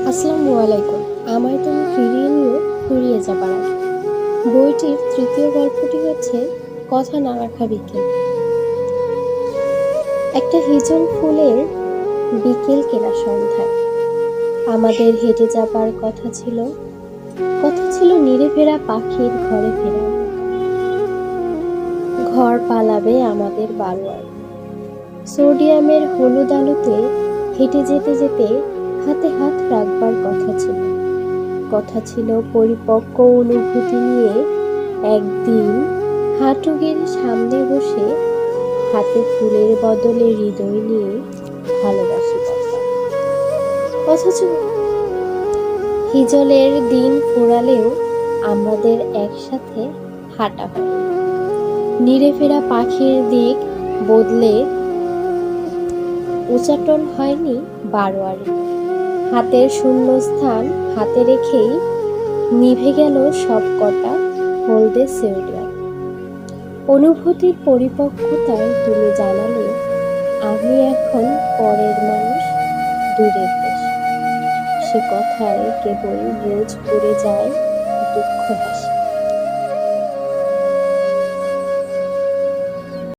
আসসালামু আলাইকুম। আমায় তুমি ফিরিয়ে নিও ফুরিয়ে যাবার আগে। বইটির তৃতীয় গল্পটি হচ্ছে কথা না রাখা বিকেল। একটা হিজল ফুলের বিকেল কেনা সন্ধ্যায় আমাদের হেঁটে যাবার কথা ছিল নিরে ফেরা পাখির ঘরে ফেরার মতো। ঘর পালাবে আমাদের বারোয়ার। সোডিয়ামের হলুদ আলোতে হেঁটে যেতে যেতে হাতে হাত রাখবার কথা ছিল পরিপক্ক অনুভূতি নিয়ে একদিন হাঁটু গেড়ে সামনে বসে হাতে ফুলের বদলে হৃদয় নিয়ে ভালোবাসি কথা। অথচ হিজলের দিন ফুরালেও আমাদের একসাথে হাঁটা হয়। নিরে ফেরা পাখির দিক বদলে উচাটন হয়নি বারোয়ারি। হাতের শূন্যস্থান হাতে রেখেই নিভে গেল সব কটা হলদে সোডিয়াম। অনুভূতির পরিপক্কতায় তুমি জানালে আমি এখন পরের মানুষ, দূরের দেশ। সে কথায় কেবল রোজ পড়ে যায় দুঃখ হাসি।